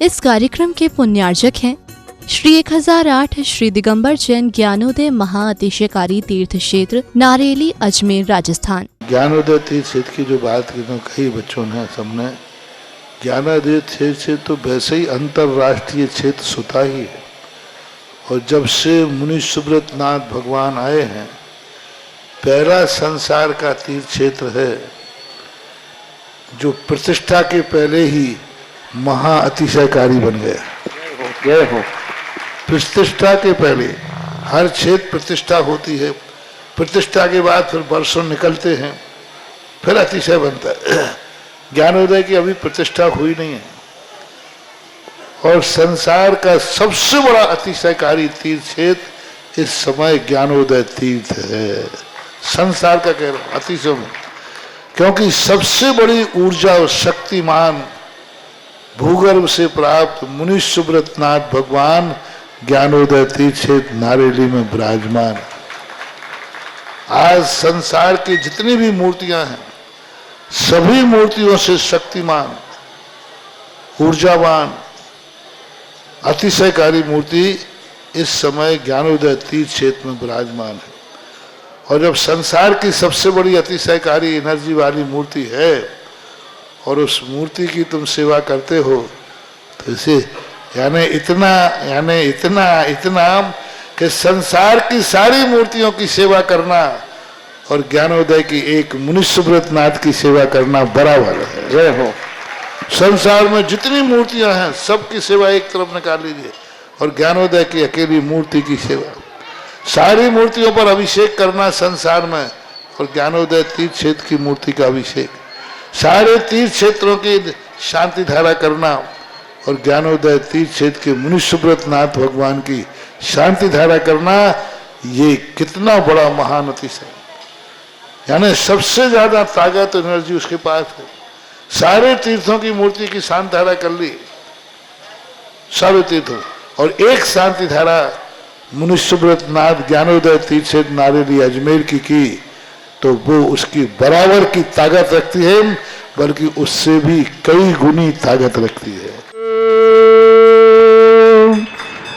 इस कार्यक्रम के पुण्यार्जक हैं श्री 1008 श्री दिगंबर जैन ज्ञानोदय महाअतिशयकारी तीर्थ क्षेत्र नारेली अजमेर राजस्थान। ज्ञानोदय तीर्थ क्षेत्र की जो बात की तो कई बच्चों ने सबने ज्ञानोदय क्षेत्र से तो वैसे ही अंतर्राष्ट्रीय क्षेत्र सुता ही है। और जब से मुनि सुब्रत नाथ भगवान आए हैं, पहला संसार का तीर्थ क्षेत्र है जो प्रतिष्ठा के पहले ही महाअतिशयकारी बन गया। प्रतिष्ठा के पहले हर क्षेत्र प्रतिष्ठा होती है, प्रतिष्ठा के बाद फिर वर्षों निकलते हैं, फिर अतिशय बनता है। ज्ञानोदय की अभी प्रतिष्ठा हुई नहीं है और संसार का सबसे बड़ा अतिशयकारी तीर्थ क्षेत्र इस समय ज्ञानोदय तीर्थ है। संसार का कह रहा हूं अतिशय में, क्योंकि सबसे बड़ी ऊर्जा और शक्तिमान भूगर्भ से प्राप्त मुनि सुब्रत नाथ भगवान ज्ञानोदय तीर्थ क्षेत्र नारेली में विराजमान। आज संसार की जितनी भी मूर्तियां हैं, सभी मूर्तियों से शक्तिमान, ऊर्जावान, अतिशयकारी मूर्ति इस समय ज्ञानोदय तीर्थ क्षेत्र में विराजमान है। और जब संसार की सबसे बड़ी अतिशयकारी एनर्जी वाली मूर्ति है और उस मूर्ति की तुम सेवा करते हो, तो इसे यानी इतना कि संसार की सारी मूर्तियों की सेवा करना और ज्ञानोदय की एक मुनि सुब्रत नाथ की सेवा करना बराबर है। जय हो। संसार में जितनी मूर्तियां हैं सबकी सेवा एक तरफ निकाल लीजिए और ज्ञानोदय की अकेली मूर्ति की सेवा। सारी मूर्तियों पर अभिषेक करना संसार में और ज्ञानोदय तीर्थ क्षेत्र की मूर्ति का अभिषेक, सारे तीर्थ क्षेत्रों की शांति धारा करना और ज्ञानोदय तीर्थ क्षेत्र के मुनि सुब्रत नाथ भगवान की शांति धारा करना, ये कितना बड़ा महान अतिशय। यानी सबसे ज्यादा ताकत एनर्जी उसके पास है। सारे तीर्थों की मूर्ति की शांति धारा कर ली, सारे तीर्थों, और एक शांति धारा मुनि सुब्रत नाथ ज्ञानोदय तीर्थ क्षेत्र नारेली अजमेर की तो वो उसकी बराबर की ताकत रखती है, बल्कि उससे भी कई गुनी ताकत रखती है।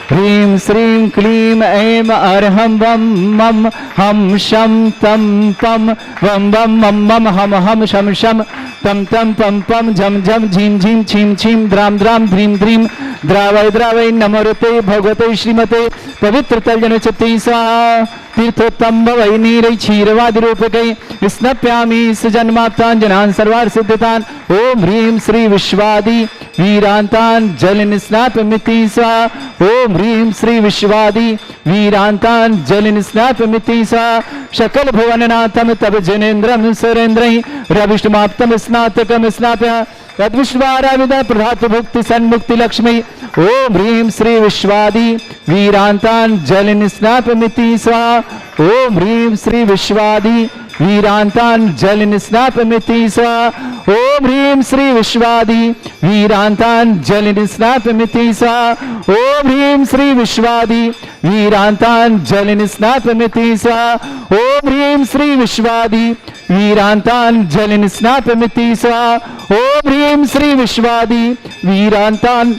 ह्रीं श्रीं क्लीं ऐं अर्हं वं मं हम शं तं पं वं वं मं मं हम शं शं तं तं पं पं झं झं झीं झीं छीं छीं द्रां द्रां ध्रीं ध्रीं द्रावय द्रावय नमोरते भगवते श्रीमते पवित्र तलजन चित्ते स्वाहा। तीर्थोत्तम भवै नीरै क्षीरवादि रूपकै स्नप्यामि सुजन्माप्तान् जनान् सर्वार्थ सिद्धितान्। ओम ह्रीं श्री विश्वादि वीरांतान् जलिन स्नापमिति स्वाहा। ओम ह्रीं श्री विश्वादि वीरांतान् जलिन स्नापमिति स्वाहा। सकल भुवननाथं तव जनेन्द्रं सुरेन्द्रै रविष्टमाप्तं स्नातकं स्नाप्य तद्विश्वाराविदा प्रधातु भुक्ति सन्मुक्ति लक्ष्मी। ओम ह्रीं श्री विश्वादि वीरांतान् जलिन स्नापमिति स्वाहा। ओम ह्रीं श्री विश्वादि वीरांतान् जलिन स्नापमिति स्वाहा। ओम ह्रीं श्री विश्वादि वीरांतान् जलिन स्नापमिति स्वाहा। ओम ह्रीं श्री विश्वादि वीरांतान् जलिन स्नापमिति स्वाहा। ओम ह्रीं श्री विश्वादि वीरांतान् जलिन स्नापमिति स्वाहा। ओम ह्रीं श्री विश्वादि वीरांतान्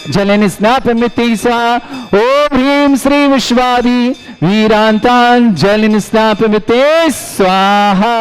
जलिन स्नापमिति स्वाहा। ओम ह्रीं श्री विश्वादि वीरांतान् जलिन स्नापमिति स्वाहा।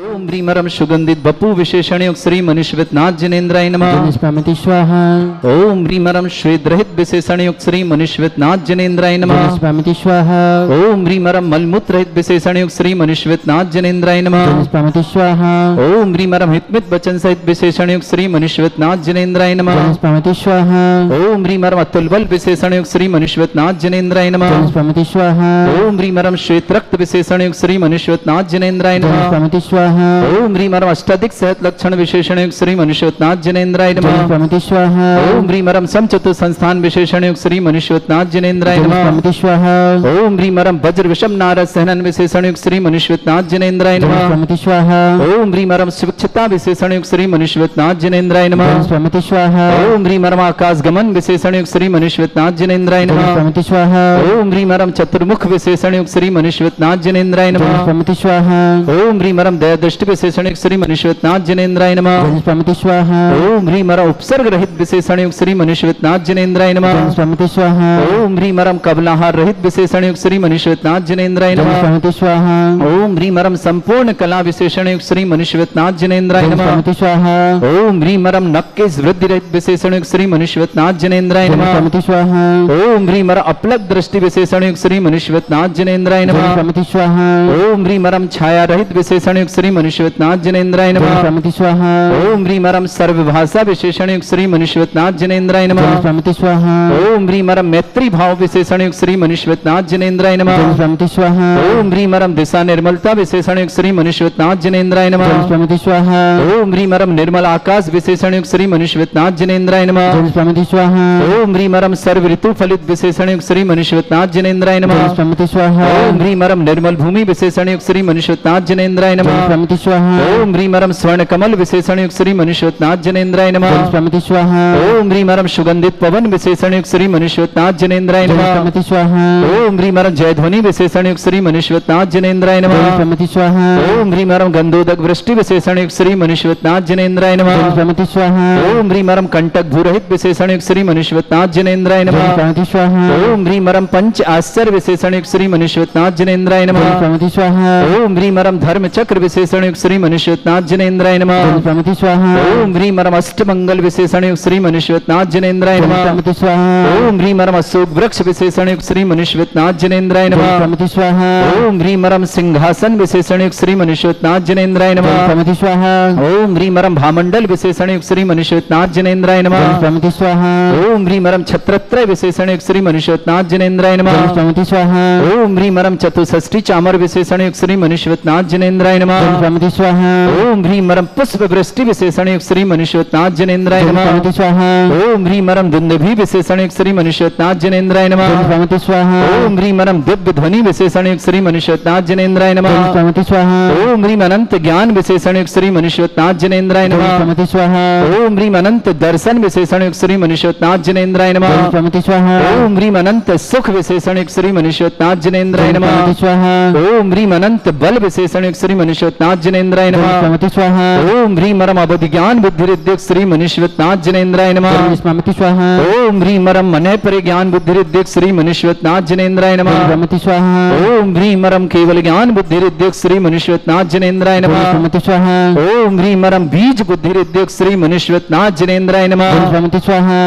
ओम ह्रीमरम सुगंधित बपु विशेषण युक्त श्री मनुष्यवित नाथ जिनेन्द्राय नमः स्वाहा। ओम ह्रीमरम श्वेत रहित विशेषण युक्त श्री मनुष्यवित नाथ जिनेन्द्राय नमः स्वाहा। ओम ह्रीमरम मलमूत्र रहित विशेषण युक्त श्री मनुष्यवित नाथ जिनेन्द्राय नमः स्वाहा। ओम ह्रीमरम हितमित वचन सहित विशेषण युक्त श्री मनुष्यवित नाथ जिनेन्द्राय नमः स्वाहा। ओम ह्रीमरम अतुल बल विशेषण युक्त श्री मनुष्यवित नाथ जिनेन्द्राय नमः स्वाहा। ओम ह्रीमरम श्वेत रक्त विशेषण युक्त श्री मनुष्यवित नाथ जिनेन्द्राय नमः स्वाहा। ओम ह्रीमरम अष्टाधिक सहत लक्षण विशेषण युक्त श्री मनुष्यवत नाथ जिनेन्द्राय नमः स्वाहा। ओम ह्रीमरम समचतुर संस्थान विशेषण युक्त श्री मनुष्यवत नाथ जिनेन्द्राय नमः स्वाहा। ओम ह्रीमरम वज्र विषम नारद सहनन विशेषण युक्त श्री मनुष्यवत नाथ जिनेन्द्राय नमः स्वाहा। ओम ह्रीमरम सुक्षता विशेषण युक्त श्री मनुष्यवत नाथ जिनेन्द्राय नमः स्वाहा। ओम ह्रीमरम आकाश गमन विशेषण युक्त श्री मनुष्यवत नाथ जिनेन्द्राय नमः स्वाहा। ओम ह्रीमरम चतुर्मुख विशेषण युक्त श्री मनुष्यवत नाथ जिनेन्द्राय नमः स्वाहा। ओम ह्रीमरम दया दृष्टि विशेषण युक्त श्री मनुष्यनाथ जिनेन्द्राय नमः। जल स्वामिति स्वाहा। ओम ह्रीं मरम उपसर्ग रहित विशेषण युक्त श्री मनुष्यनाथ जिनेन्द्राय नमः। जल स्वामिति स्वाहा। ओम ह्रीं मरम कबलाहार रहित विशेषण युक्त श्री मनुष्यनाथ जिनेन्द्राय जल नमः। स्वामिति स्वाहा। ओम ह्रीं मरम संपूर्ण कला विशेषण युक्त श्री मनुष्यनाथ जिनेन्द्राय जल नमः। स्वामिति स्वाहा। ओम ह्रीं मरम नक्केश वृद्धि रहित विशेषण युक्त श्री मनुष्यनाथ जिनेन्द्राय जल नमः। स्वामिति स्वाहा। ओम ह्रीं मरम अपलक दृष्टि विशेषण युक्त श्री मनुष्यनाथ जिनेन्द्राय जल नमः। स्वामिति स्वाहा। ओम ह्रीं मरम छाया रहित विशेषण युक्त श्री मनुष्यनाथ जिनेन्द्राय जल नमः। स्वामिति स्वाहा। ओम ह्रीं मरम सर्वभाषा विशेषण युक्त श्री मनुष्यनाथ जिनेन्द्राय जल नमः। स्वामिति स्वाहा। ओम ह्रीं मरम मैत्री भाव विशेषण युक्त श्री मनुष्यनाथ जिनेन्द्राय जल नमः। स्वामिति स्वाहा। ओम ह्रीं मरम दिशा निर्मलता विशेषण युक्त श्री मनुष्यनाथ जिनेन्द्राय जल नमः। स्वामिति स्वाहा। ओम ह्रीं मरम निर्मल आकाश विशेषण युक्त श्री मनुष्यनाथ जिनेन्द्राय नमः। जल स्वामिति स्वाहा। ओम ह्रीं मरम सर्व ऋतु फलित विशेषण युक्त श्री मनुष्यनाथ जिनेन्द्राय जल नमः। स्वामिति स्वाहा। ओम ह्रीं मरम निर्मल भूमि विशेषण युक्त श्री मनुष्यनाथ जिनेन्द्राय जल नमः। स्वामिति स्वाहा। ओम ह्रीं मरम स्वर्ण कमल विशेषण युक्त श्री मनुष्यनाथ जिनेन्द्राय जल नमः। स्वामिति स्वाहा। ओम ह्रीं मरम सुगंधित पवन विशेषण युक्त श्री मनुष्यनाथ जिनेन्द्राय जल नमः। स्वामिति स्वाहा। ओम ह्रीं मरम जयध्वनि विशेषण युक्त श्री मनुष्यनाथ जिनेन्द्राय जल नमः। स्वामिति स्वाहा। ओम ह्रीं मरम गंधोदक वृष्टि विशेषण युक्त श्री मनुष्यनाथ जिनेन्द्राय जल नमः। स्वामिति स्वाहा। ओम ह्रीं मरम कंटक भूरहित विशेषण युक्त श्री मनुष्यनाथ जिनेन्द्राय जल नमः। स्वामिति स्वाहा। ओम ह्रीं मरम पंच आश्चर्य विशेषण युक्त श्री मनुष्यनाथ जिनेन्द्राय जल नमः। स्वामिति स्वाहा। ओम ह्रीं मरम धर्म चक्र विशेषण युक्त श्री मनुष्यनाथ जिनेन्द्राय जल नमः। स्वामिति स्वाहा। ओम ह्रीं मरम अष्टमंगल विशेषण युक्त श्री मनुष्यनाथ जिनेन्द्राय जल नमः। स्वामिति स्वाहा। ओम ह्रीं मरम अशोक वृक्ष विशेषण युक्त श्री मनुष्यनाथ जिनेन्द्राय जल नमः। स्वामिति स्वाहा। ओम ह्रीं मरम सिंहासन विशेषण युक्त श्री मनुष्यनाथ जिनेन्द्राय जल नमः। स्वामिति स्वाहा। ओम ह्रीं मरम भामंडल विशेषण युक्त श्री मनुष्यनाथ जिनेन्द्राय जल नमः। स्वामिति स्वाहा। ओम ह्रीं मरम छत्रत्रय विशेषण युक्त श्री मनुष्यनाथ जिनेन्द्राय जल नमः। स्वामिति स्वाहा। ओम ह्रीं मरम चतुष्षष्टि चामर विशेषण युक्त श्री मनुष्यनाथ जिनेन्द्राय जल नमः। स्वामिति स्वाहा। ओम ह्रीं मरम पुष्प वृष्टि विशेषण युक्त श्री मनुष्यनाथ जिनेन्द्राय जल नमः। स्वामिति स्वाहा। ओम ह्रीं मरम दुंदुभि विशेषण युक्त श्री मनुष्यनाथ जिनेन्द्राय जल नमः। स्वामिति स्वाहा। ओम ह्रीं मरम दिव्य ध्वनि विशेषण युक्त श्री मनुष्यनाथ जिनेन्द्राय जल नमः। स्वामिति स्वाहा। ओम ह्रीं अनंत ज्ञान विशेषण युक्त श्री मनुष्यनाथ जिनेन्द्राय जल नमः। स्वामिति स्वाहा। ओम ह्रीं अनंत दर्शन विशेषण युक्त श्री मनुष्यनाथ जिनेन्द्राय जल नमः। स्वामिति स्वाहा। ओम ह्रीं अनंत सुख विशेषण युक्त श्री मनुष्यनाथ जिनेन्द्राय जल नमः। स्वामिति स्वाहा। ओम ह्रीं अनंत बल विशेषण युक्त श्री मनुष्यनाथ जिनेन्द्राय जल नमः। स्वामिति स्वाहा। ओम ह्रीं मरम अवधि ज्ञान बुद्धि रिद्धिक श्री मनुष्यनाथ जिनेन्द्राय नमः। जल स्वामिति स्वाहा। ओम ह्रीं मरम मनय परि ज्ञान बुद्धि रिद्धिक श्री मनुष्यनाथ जिनेन्द्राय जल नमः। स्वामिति स्वाहा। ओम ह्रीं मरम केवल ज्ञान बुद्धि रिद्धिक श्री मनुष्यनाथ जिनेन्द्राय जल नमः। स्वामिति स्वाहा। ओम ह्रीं मरम बीज बुद्धि रिद्धिक श्री मनुष्यनाथ जिनेन्द्राय जल नमः। स्वामिति स्वाहा।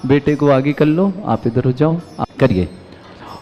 बेटे को आगे कर लो, आप इधर हो जाओ, आप करिए।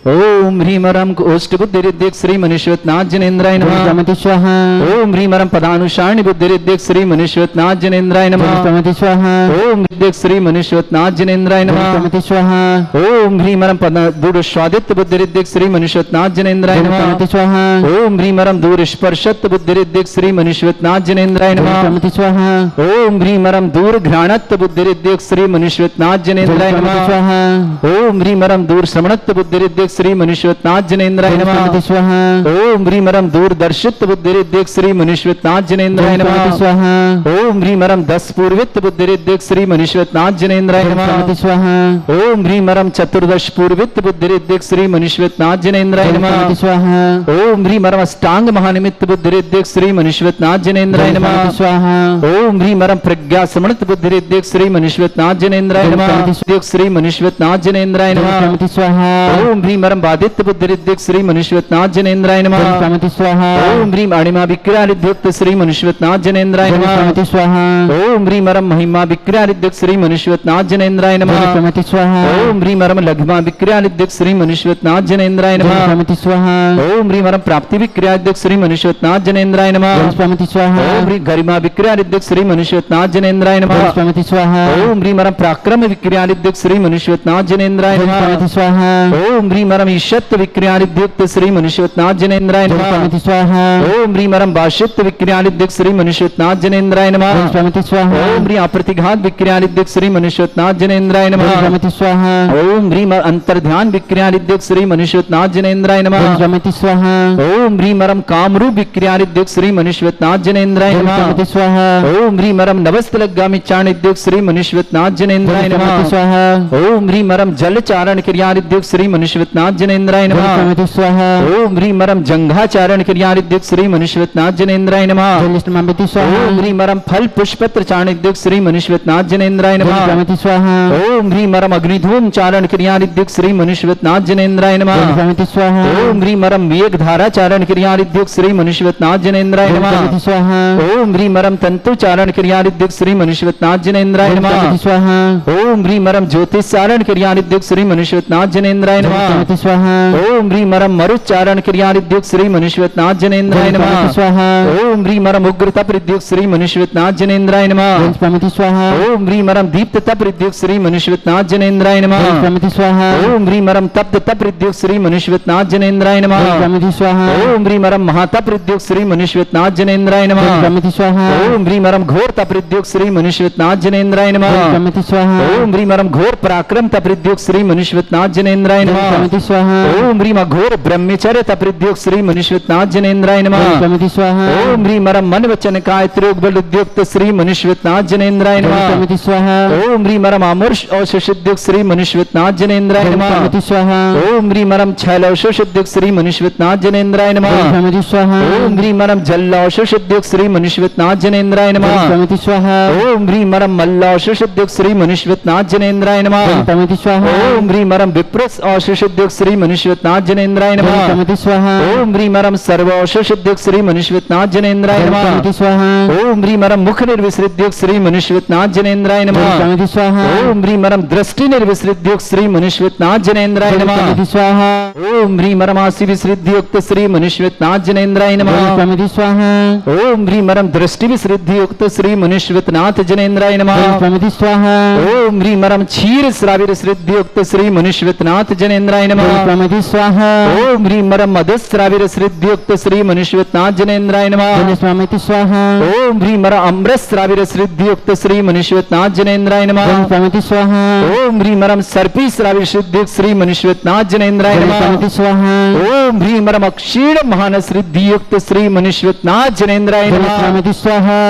ओम ह्रीं मरम ओष्ठ बुद्धि रिद्धिक श्री मनुष्यनाथ जिनेन्द्राय जल नमः। स्वामिति स्वाहा। ओम ह्रीं मरम पदानुसारणी बुद्धि रिद्धिक श्री मनुष्यनाथ जिनेन्द्राय जल नमः। स्वामिति स्वाहा। ओम रिद्धिक श्री मनुष्यनाथ जिनेन्द्राय जल नमः। स्वामिति स्वाहा। ओम ह्रीं मरम दूर स्वादित्य बुद्धि रिद्धिक श्री मनुष्यनाथ जिनेन्द्राय जल नमः। स्वामिति स्वाहा। ओम ह्रीं मरम दूर स्पर्शत्व बुद्धि रिद्धिक श्री मनुष्यनाथ जिनेन्द्राय जल नमः। स्वामिति स्वाहा। ओम ह्रीं मरम दूर घ्राणत्व बुद्धि रिद्धिक श्री मनुष्यनाथ जल जिनेन्द्राय स्वामिति नमः। स्वाहा। ओम ह्रीं मरम दूर श्रवणत्व बुद्धि रिद्धिक श्री मनुष्यनाथ जिनेन्द्राय जल नमः। स्वामिति स्वाहा। ओम ह्रीं मरम दूरदर्शित्व बुद्धि रिद्धिक श्री मनुष्यनाथ जिनेन्द्राय जल स्वामिति नमः। स्वाहा। ओम ह्रीं मरम दस पूर्वित्व बुद्धि रिद्धिक श्री मनुष्यनाथ जिनेन्द्राय जल नमः। स्वामिति स्वाहा। ओम ह्रीं मरम चतुर्दश पूर्वित्व बुद्धि रिद्धिक श्री मनुष्यनाथ जिनेन्द्राय जल नमः। स्वामिति स्वाहा। ओम ह्रीं मरम अष्टांग महानिमित्त बुद्धि रिद्धिक श्री मनुष्यनाथ जिनेन्द्राय जल नमः। स्वामिति स्वाहा। ओम ह्रीं मरम प्रज्ञा समृत बुद्धि रिद्धिक श्री मनुष्यनाथ जिनेन्द्राय जल नमः। स्वामिति श्री मनुष्यनाथ जिनेन्द्राय जल नमः। स्वामिति स्वाहा। ओम ह्रीं मरम बादित्य बुद्धि रिद्धिक श्री मनुष्यनाथ जिनेन्द्राय जल नमः। स्वामिति स्वाहा। ओम ह्रीं अणिमा विक्रियादिद्युक्त श्री मनुष्यनाथ जिनेन्द्राय जल नमः। स्वामिति स्वाहा। ओम ह्रीं मरम महिमा विक्रियादिद्युक्त श्री मनुष्यनाथ जिनेन्द्राय जल नमः। स्वामिति स्वाहा। ओम ह्रीं मरम लघ्मा विक्रियादिद्युक्त श्री मनुष्यनाथ जिनेन्द्राय जल नमः। स्वामिति स्वाहा। ओम ह्रीं मरम प्राप्ति विक्रियादिद्युक्त श्री मनुष्यनाथ जिनेन्द्राय नमः। जल स्वामिति स्वाहा। ओम ह्रीं गरिमा विक्रियादिद्युक्त श्री मनुष्यनाथ जिनेन्द्राय जल नमः। स्वामिति स्वाहा। ओम ह्रीं मरम पराक्रम विक्रियादिद्युक्त श्री मनुष्यनाथ जिनेन्द्राय जल नमः। स्वामिति स्वाहा। ओम ह्रीं मरम ईशत्व विक्रियादिद्युक्त श्री मनुष्यनाथ जिनेन्द्राय जल नमः। स्वामिति स्वाहा। ओम ह्रीं मरम भाषित्व विक्रियादिद्युक्त श्री मनुष्यनाथ जिनेन्द्राय जल नमः। स्वामिति स्वाहा। ओम ह्रीं अप्रतिघात विक्रियादिद्युक्त श्री मनुष्यनाथ जिनेन्द्राय जल नमः। स्वामिति स्वाहा। ओम ह्रीं अंतर्ध्यान विक्रियादिद्युक्त श्री मनुष्यनाथ जिनेन्द्राय जल नमः। स्वामिति स्वाहा। ओम ह्रीं मरम कामरूप विक्रियादिद्युक्त श्री मनुष्यनाथ जिनेन्द्राय जल नमः। स्वामिति स्वाहा। ओम ह्रीं मरम नवस्तलगामी चाणिद्युक्त श्री मनुष्यनाथ जिनेन्द्राय जल स्वामिति नमः। स्वाहा। ओम ह्रीं मरम जल चारण क्रियादिद्युक्त श्री मनुष्यनाथ मनुष्यवतनाथ जनेन्द्राय नमः। जलस्वामिति स्वाहा। ओम ह्रीं मरम जंघाचारण क्रियारिद्युक्त श्री मनुष्यवतनाथ जनेन्द्राय नमः। जलस्वामिति स्वाहा। ओम ह्रीं मरम फल पुष्पत्र चाणिद्युक्त श्री मनुष्यवतनाथ जनेन्द्राय नमः। जलस्वामिति स्वाहा। ओम ह्रीं मरम अग्निधूम चारण क्रियारिद्युक्त श्री मनुष्यवतनाथ जनेन्द्राय नमः। जलस्वामिति स्वाहा। ओम ह्रीं मरम मेघ धारा चारण क्रियारिद्युक्त श्री मनुष्यवतनाथ जनेन्द्राय नमः। जलस्वामिति स्वाहा। ओम ह्रीं मरम तंतु चारण क्रियारिद्युक्त श्री मनुष्यवतनाथ जनेन्द्राय नमः। जलस्वामिति स्वाहा। ओम ह्रीं मरम ज्योतिष चारण क्रियारिद्युक्त श्री मनुष्यवतनाथ जनेन्द्राय नमः। जलस्वामिति स्वाहा। ओम ह्रीं मरम मरुच्चारण क्रियारिद्युक्त श्री मनुष्यवतनाथ जनेन्द्राय नमः। जलस्वामिति स्वाहा। ओम ह्रीं मरम उग्र तप रिद्युक्त श्री मनुष्यवतनाथ जनेन्द्राय नमः। जलस्वामिति स्वाहा। ओम ह्रीं मरम दीप्त तप रिद्युक्त श्री मनुष्यवतनाथ जनेन्द्राय नमः। जलस्वामिति स्वाहा। ओम ह्रीं मरम तप्त तप रिद्युक्त श्री मनुष्यवतनाथ जनेन्द्राय नमः। जलस्वामिति स्वाहा। ओम ह्रीं मरम महातप रिद्युक्त श्री मनुष्यवतनाथ जनेन्द्राय नमः। जलस्वामिति स्वाहा। ओम ह्रीं मरम घोर तप रिद्युक्त श्री मनुष्यवतनाथ जनेन्द्राय नमः। जलस्वामिति स्वाहा। ओम ह्रीं मरम घोर पराक्रम तप रिद्युक्त श्री मनुष्यवतनाथ जनेन्द्राय नमः। जलस्वामिति स्वाहा। ओम ह्रीं घोर ब्रह्मचर्य तप रिद्युक्त श्री मनुष्यवतनाथ जनेन्द्राय नमः। जलस्वामिति स्वाहा। ओम ह्रीं मरम मन वचन काय त्रियोग बल उद्युक्त श्री मनुष्यवतनाथ जनेन्द्राय नमः। जलस्वामिति स्वाहा। ओम ह्रीं मरम अमूर्ष औषुद्युक्त श्री मनुष्यवतनाथ जनेन्द्राय नमः। जलस्वामिति स्वाहा। ओम ह्रीं मरम छैल औषुद्युक्त श्री मनुष्यवतनाथ जनेन्द्राय नमः। जलस्वामिति स्वाहा। ओम ह्रीं मरम जल औषुद्युक्त श्री मनुष्यवतनाथ जनेन्द्राय नमः। जलस्वामिति स्वाहा। ओम ह्रीं मरम मल्ल औषुद्युक्त श्री मनुष्यवतनाथ जनेन्द्राय नमः। जलस्वामिति स्वाहा। ओम ह्रीं मरम विप्रस औषुद्युक्त श्री मनुष्यवतनाथ जनेन्द्राय नमः। जलस्वामिति स्वाहा। ओम ह्रीं मरम सर्व औषुद्युक्त श्री मनुष्यवतनाथ जनेन्द्राय नमः। जलस्वामिति स्वाहा। ओम ह्रीं मरम मुख निर्विसृद्युक्त श्री मनुष्यवतनाथ जनेन्द्राय नमः। जलस्वामिति स्वाहा। ओम ह्रीं मरम दृष्टि निर्विसृद्युक्त श्री मनुष्यवतनाथ जनेन्द्राय नमः। जलस्वामिति स्वाहा। ओम ह्रीं मरम आसि विसृद्युक्त श्री मनुष्यवतनाथ जनेन्द्राय नमः। जलस्वामिति स्वाहा। ओम ह्रीं मरम दृष्टि विसृद्युक्त श्री मनुष्यवतनाथ जनेन्द्राय नमः। जलस्वामिति स्वाहा। ओम ह्रीं मरम क्षीर श्राविर श्रद्युक्त श्री मनुष्यवतनाथ जनेन्द्राय नमः। जलस्वामिति स्वाहा। ओम ह्रीं मरम मधुश्राविर श्रद्युक्त श्री मनुष्यवतनाथ जनेन्द्राय नमः। जलस्वामिति स्वाहा। ओम ह्रीं मरम अमृत श्राविर श्रद्युक्त श्री मनुष्यवतनाथ जनेन्द्राय नमः। जलस्वामिति स्वाहा। ओम ह्रीं मरम सर्पी श्राविर श्रद्युक्त श्री मनुष्यवतनाथ जनेन्द्राय नमः। जलस्वामिति स्वाहा। ओम ह्रीं मरम क्षीण महान श्रद्युक्त श्री मनुष्यवतनाथ जनेन्द्राय नमः। जलस्वामिति स्वाहा।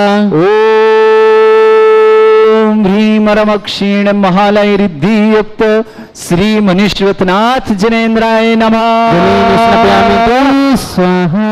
ओम ह्रीं मरम क्षीण महालय रिद्धियुक्त श्री मनुष्यवतनाथ जनेन्द्राय नमः। जलेन स्वाहा।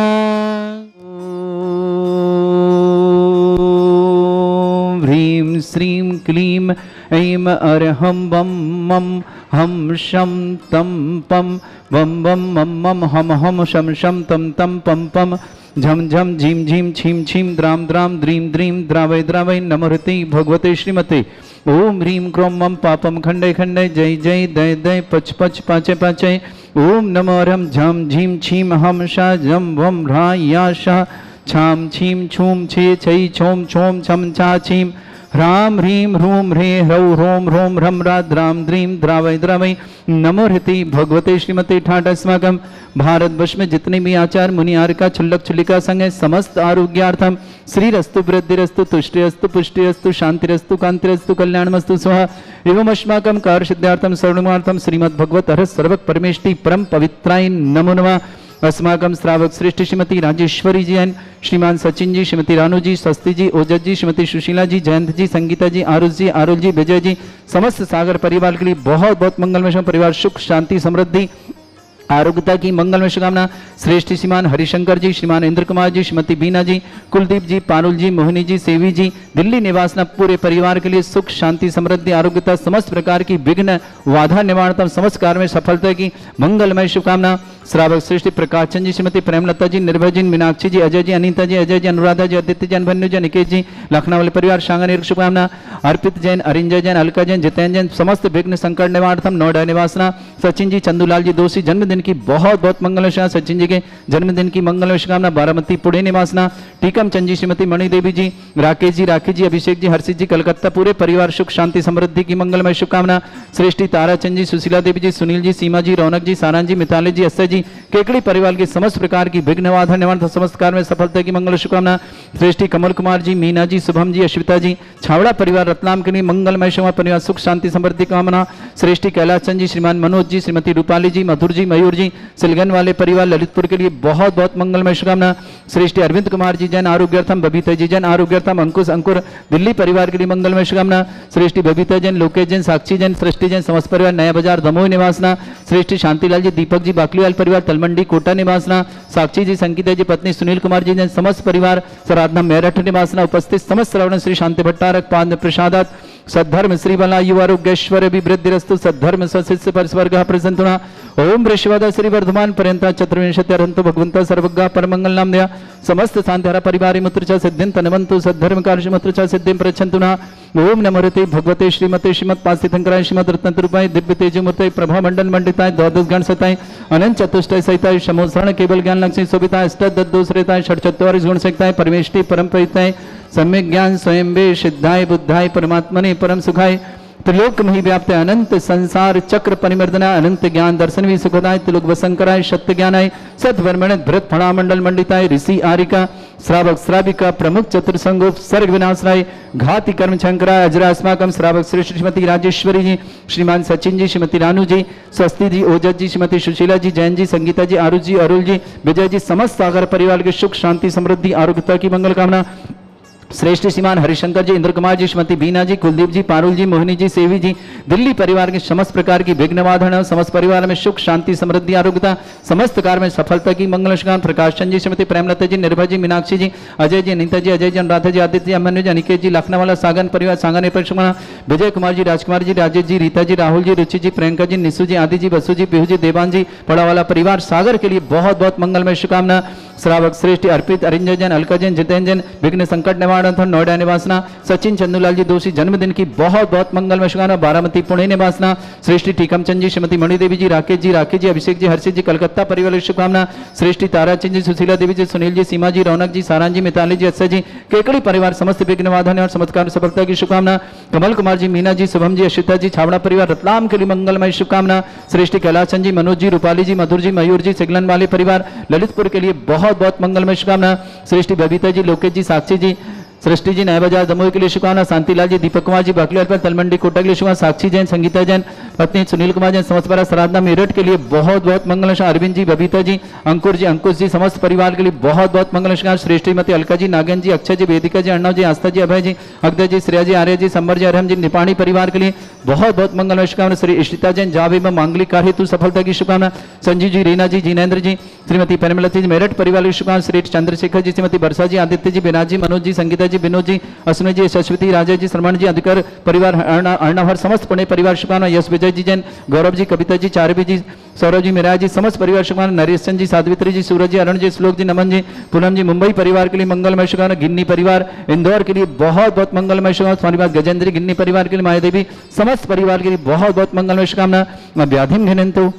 ओम ह्रीं श्रीं क्लीं ऐं अरहं वं मं हम शं तं पं वं वं मं मं हम शं शं तं तं पं पं झम झम झीम झीम छीम छीम द्राम द्राम द्रीं द्रीं द्रावय द्रावय नमोहृति भगवते श्रीमते। ओम ह्रीं क्रों मम पापम खंडे खंडे जय जय दय दय पच पच पाचे पाचे। ओम नमो रम झम झीम छीम हम शा जम वम ह्रा या शा छाम छीम छूम छे छै छोम छोम छम छा छीम ह्राम ह्रीं ह्रूम ह्रे ह्रौ ह्रोम ह्रोम ह्रम रा द्राम द्रीं द्रावय द्रावय नमो हृति भगवते श्रीमते ठाट। अस्माकं भारतवर्ष में जितने भी आचार मुनि आर्का छुल्लक छुल्लिका संघ है समस्त आरोग्यार्थम श्रीरस्तु वृद्धिरस्तु तुष्टिरस्तु पुष्टिरस्तु शांतिरस्तु कांतिरस्तु कल्याणमस्तु स्वाहा। एवं अस्माकं कार्य सिद्धार्थम सर्वमार्थम श्रीमद् भगवत हर सर्वक परमेष्टि परम पवित्राय नमो नमः। अस्माकं श्रावक श्रेष्ठ श्रीमती राजेश्वरी जी एन श्रीमान सचिन जी श्रीमती रानू जी स्वस्ति जी ओजत जी श्रीमती सुशीला जी जयंत जी संगीता जी आरुष जी आरुल जी विजय जी समस्त सागर परिवार के लिए बहुत बहुत मंगलमय परिवार सुख शांति समृद्धि आरोग्यता की मंगलमय शुभकामना। श्रेष्ठ श्रीमान हरिशंकर जी श्रीमान इंद्र कुमार जी श्रीमती बीना जी कुलदीप जी पारुल जी मोहिनी जी सेवी जी दिल्ली निवासना पूरे परिवार के लिए सुख शांति समृद्धि आरोग्यता समस्त प्रकार की विघ्न बाधा निवारणतम समस्त कार्य में सफलता की मंगलमय शुभकामना। श्रावक श्रेष्ठ प्रकाश चंद जी श्रीमती प्रेमलता जी निर्भय जी मीनाक्षी जी अजय जी अनीता जी अजय जी अनुराधा जी आदित्य जी अनभन्यु जी निकेश जी लखनऊ वाले परिवार शांगनेर शुभकामना। अर्पित जैन अरिंजय जैन अलका जैन जितेंद्र जैन समस्त विघ्न संकट निवारणतम नोएडा निवासना। सचिन जी चंदूलाल जी दोषी जन्मदिन की बहुत बहुत मंगल सचिन जी के जन्मदिन की मंगल शुभकामना। बारामती पुणे निवासना। टीकम चंद जी श्रीमती मणि देवी जी राकेश जी राखी जी अभिषेक जी हर्षित जी कलकत्ता पूरे परिवार सुख शांति समृद्धि की मंगलमय शुभकामना। श्रेष्ठी तारा चंद जी सुशीला देवी जी सुनील जी सीमा जी रौनक जी सारान जी मिताली जी अस्य जी केकड़ी परिवार के समस्त प्रकार की विघ्न बाधा निवारण समस्त कार्य में सफलता की मंगल शुभकामना। श्रेष्ठी कमल कुमार जी मीना जी शुभम जी अश्विता जी छावड़ा परिवार रतलाम के लिए मंगलमय शुभ परिवार सुख शांति समृद्धि कामना। श्रेष्ठी कैलाश चंद जी श्रीमान मनोज जी श्रीमती रूपाली जी मधुर जी मयूर जी सिलगन वाले परिवार ललितपुर के लिए बहुत बहुत मंगलमय शुभकामना। श्रेष्ठ अरविंद कुमार जी जैन आरोग्यार्थम, बबीता जी जैन आरोग्यार्थम, अंकुश अंकुर दिल्ली परिवार के लिए मंगलमय शुभकामना। श्रेष्ठ बबीता जैन, लोकेश जैन, साक्षी जैन, सृष्टि जैन समस्त परिवार नया बाजार दमोह निवासना। श्रेष्ठ शांतिलाल जी, दीपक जी बाकलीवाल परिवार तलमंडी कोटा निवासना। साक्षी जी, संगीता जी पत्नी सुनील कुमार जी जैन समस्त परिवार सराधना मेरठ निवासना। उपस्थित समस्त श्रवण श्री शांति भट्टारक पाद प्रसादात सद्धर्म श्री बला युवारोग्यश्वर विवृद्धिरस्तु सद्धर्म स्वशिष्य परस्वर्ग प्रसंतुना। ओम वृषवाद श्री वर्धमान पर्यंत चतुर्विंशत्यर्हन्तु भगवंत सर्वज्ञ परमंगल नाम दया समस्त शांतिहर परिवार मुत्र च सिद्धिं तनवन्तु सद्धर्म कार्य मुत्र च सिद्धिं प्रच्छन्तुना। ओम नमोते भगवते श्रीमते श्रीमत्पास्थितंकराय श्रीमद रत्नतरूपाय दिव्य तेजमूर्तये प्रभा मंडल मंडिताय द्वादश गण सताय अनंत चतुष्टय सहिताय समोसरण केवल ज्ञान लक्ष्मी शोभिताय अष्टदोषरेताय षट्चत्वारिश गुण सहिताय परमेष्टि परम परिताय सम्यक ज्ञान स्वयं वे सिद्धाय बुद्धाय परमात्मने परम सुखाय त्रिलोक में ही व्याप्त अनंत संसार चक्र परिमर्दना अनंत ज्ञान दर्शन भी सुखदाय त्रिलोक वसंकराय सत्य ज्ञानाय सद्वर्मण भृत फणामंडल मंडिताय ऋषि आरिका श्रावक श्राविका प्रमुख चतुर्संगोप सर्ग विनाशराय घाति कर्म शंकराय अजरास्माकम श्रावक श्री श्रीमती राजेश्वरी जी, श्रीमान सचिन जी, श्रीमती रानू जी, स्वस्ति जी, ओजत जी, श्रीमती सुशीला जी, जैन जी, संगीता जी, आरुष जी, अरुल जी, विजय जी समस्त सागर परिवार के सुख शांति समृद्धि आरोग्यता की मंगल कामना। श्रेष्ठ श्रीमान हरिशंकर जी, इंद्र कुमार जी, श्रीमती बीना जी, कुलदीप जी, पारुल जी, मोहिनी जी, सेवी जी, दिल्ली परिवार के समस्त प्रकार की विघ्नवाधन समस्त परिवार में सुख शांति समृद्धि आरोग्यता समस्त कार्य में सफलता की मंगल शुभकामना। प्रकाश चंद जी, श्रीमती प्रेमलता जी, निर्भय जी, मीनाक्षी जी, अजय जी, अनिता जी, अजय जी, अनुराधा जी, आदित्य जी, अमन जी, अनिकेत जी, लखनवाला सागन परिवार सांगन शुभकामना। विजय कुमार जी, राजकुमार जी, राजेश जी, रीता जी, राहुल जी, रुचि जी, प्रियंका जी, निशु जी, आदि जी, बसु जी, पीहू जी, देवान जी, पड़ावाला परिवार सागर के लिए बहुत बहुत मंगलमय शुभकामना। श्रावक श्रेष्ठ अर्पित, अरिंजन जैन, अलका जैन, जितेंद्र जैन, विघ्न संकट निवारण नोएडा निवासना। सचिन चंदूलाल जी दोषी जन्मदिन की बहुत बहुत मंगलमय शुभकामना। बारामती पुणे निवासना। श्रेष्ठ टीकमचंद जी, श्रीमती मणिदेवी जी, राकेश जी, अभिषेक जी, हर्षित जी, कलकत्ता परिवार शुभकामना। श्रेष्ठ ताराचंद जी, सुशीला देवी जी, सुनील जी, सीमा जी, रौनक जी, सारान जी, मिताली जी, अक्षय जी, केकड़ी परिवार समस्त विघ्नवाधन और चमत्कार सफलता की शुभकामना। कमल कुमार जी, मीना जी, शुभम जी, अशिता जी, छावड़ा परिवार रतलाम के लिए मंगलमय शुभकामना। श्रेष्ठ कैलाशचंद जी, मनोज जी, रूपाली जी, मधुर जी, मयूर जी, सिगलन वाले परिवार ललितपुर के लिए बहुत बहुत मंगलमय शुभकामना। श्रेष्ठ बबीता जी, लोकेश जी, साक्षी जी, सृष्टि जी, नया बाजार दमोह के लिए शुभकामना। शांतिलाल जी, दीपक कुमार जी, बाकलीवाल पर तलमंडी कोटा के लिए शुभकामना। साक्षी जैन, संगीता जैन, पत्नी सुनील कुमार जैन समस्त परिवार सराधना मेरठ के लिए बहुत बहुत मंगल। अरविंद जी, बबीता जी, अंकुर जी, अंकुश जी समस्त परिवार के लिए बहुत बहुत मंगल। श्रेष्ठमती अलका जी, नागन जी, अक्षय जी, वेदिका जी, अर्णव जी, आस्था जी, अभय जी, अग्दय जी, श्रेया जी, आर्य जी, संबर जी, अरहम जी, निपाणी परिवार के लिए बहुत बहुत मंगल शुभकामना। श्री इष्टिता जैन, जावे में मांगलिक कार्य हेतु सफलता की शुभकामना। संजीव जी, रीना जी, जिनेन्द्र जी, श्रीमती परिमलता जी, मेरठ परिवार की शुभकामना। श्री चंद्रशेखर जी, श्रीमती वर्षा जी, आदित्य जी, बिना जी, मनोज जी, संगीता जी, विनोद जी, अश्विनी जी, शश्वती, राजा जी, श्रवण जी, अधिकार परिवार अर्णव समस्त पुणे परिवार शुभकामना। यश विजय जी जैन, गौरव जी, कविता जी, चारवी जी, सौरभ जी, मिराज जी समस्त परिवार शुभकामना। नरेश चंद जी, साध्वित्री जी, सूरज जी, अरुण जी, श्लोक जी, नमन जी, पूनम जी, मुंबई परिवार के लिए मंगलमय शुभकामना। गिन्नी परिवार इंदौर के लिए बहुत बहुत मंगलमय शुभकामना। हमारे पास गजेंद्र गिन्नी परिवार के लिए माया देवी समस्त परिवार के लिए बहुत बहुत मंगलमय शुभकामना। व्याधिम घिनंतो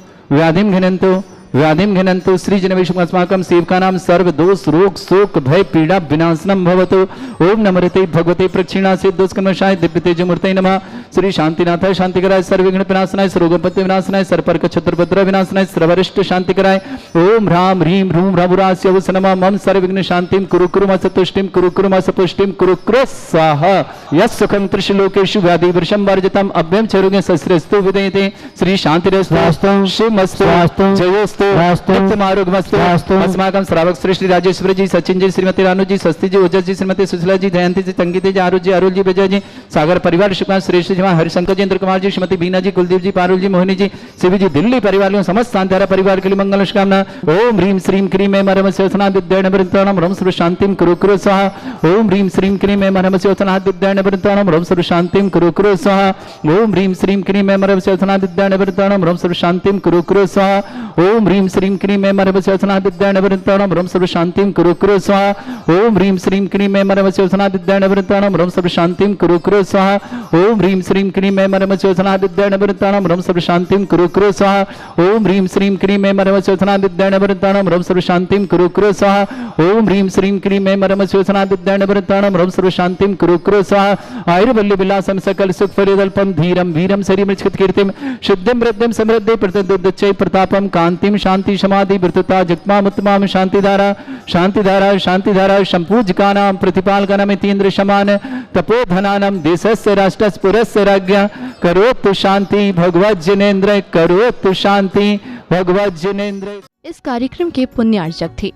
व्याधिम घिनंतु श्री जनवेशमाकम सेवका नाम सर्व दोष रोग शोक भय पीड़ा विनाशनम भवतु। ओम नमरते भगवते प्रक्षिणा से दोषकर्मशाय दिव्य तेजमूर्ते नमः। श्री शांतिनाथाय शांतिकराय सर्वविघ्न विनाशनाय सर्वोपत्ति विनाशनाय सर्पर्क चतुर्भद्र विनाशनाय सर्वरिष्ट शांतिकराय। ओम ह्राम ह्रीम ह्रूम ह्रमुरास्य वस नमः। मम सर्वविघ्न शांतिम कुरु कुरु मसतुष्टिम कुरु कुरु मसपुष्टिम कुरु कुरु स्वाहा। यस् सुखं त्रिशलोकेषु व्याधि वृषं वर्जितम् अभ्यं चरुगे सस्रस्तु विदयते। श्री शांतिरस्तु शिवमस्तु जयोस्तु अस्माकं श्रावक श्री राजेश्वर जी, सचिन जी, श्रीमती रानू जी, स्वस्ति जी, ओजस जी, श्रीमती सुशीला जी, जयंती जी, संगीत जी, आरुष जी, अरुल जी, विजय जी, सागर परिवार शुभकामना। श्रेष्ठ जी हरिशंकर जी, इंद्र कुमार जी, श्रीमती बीना जी, कुलदीप जी, पारुल जी, मोहिनी जी, शिवी जी, दिल्ली परिवार के समस्त शांतिहारा परिवार के लिए मंगल शुभकामना। ओम ह्रीम श्रीम क्रीम मरम स्योसना विद्याण वृंताणम रम सर्व शांतिम कुरु कुरु स्वाहा। ओम ह्रीम श्रीम क्रीम मरम स्योसना विद्याण वृंताणम रम सर्व शांतिम कुरु कुरु स्वाहा। ओम ह्रीम श्रीम क्रीम मरम स्योसना विद्याण वृंताणम रम सर्व शांतिम कुरु कुरु स्वाहा। ओम ह्रीम श्रीम क्रीम मरम स्योसना विद्याण वृंताणम रम सर्व शांतिम कुरु कुरु स्वाहा। ओम ह्रीम श्रीम क्रीम मरम स्योसना विद्याण वृंताणम रम सर्व शांतिम कुरु कुरु स्वाहा। ओम ह्रीम श्रीम क्रीम मरम स्योसना विद्याण वृंताणम रम सर्व शांतिम कुरु कुरु स्वाहा। ओम ह्रीम श्रीम क्रीम मरम स्योसना विद्याण वृंताणम रम सर्व शांतिम कुरु कुरु स्वाहा। ओम ह्रीम श्रीम क्रीम मरम स्योसना विद्याण वृंताणम रम सर्व शांतिम कुरु कुरु स्वाहा। आयुर्वल्ली विलासम सकल सुख फलिदल्पम धीरम वीरम सरिमृच्छित कीर्तिम शुद्धम वृद्धिम समृद्धि प्रतिदुच्चै प्रतापम कांतिम शांति समाधि वृतता जगमामुत्तमाम शांतिधारा शांतिधारा शांतिधारा संपूज्यकानां प्रतिपालकानां इतीन्द्र समान तपोधनानां देशस्य राष्ट्रस्य पुरस्य राज्ञा करोतु शांति भगवत जिनेन्द्र करोतु शांति भगवत जिनेन्द्र। इस कार्यक्रम के पुण्यार्चक थे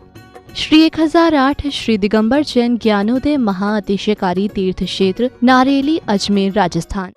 श्री 1008 श्री दिगंबर जैन ज्ञानोदय महाअतिशयकारी तीर्थ क्षेत्र नारेली, अजमेर, राजस्थान।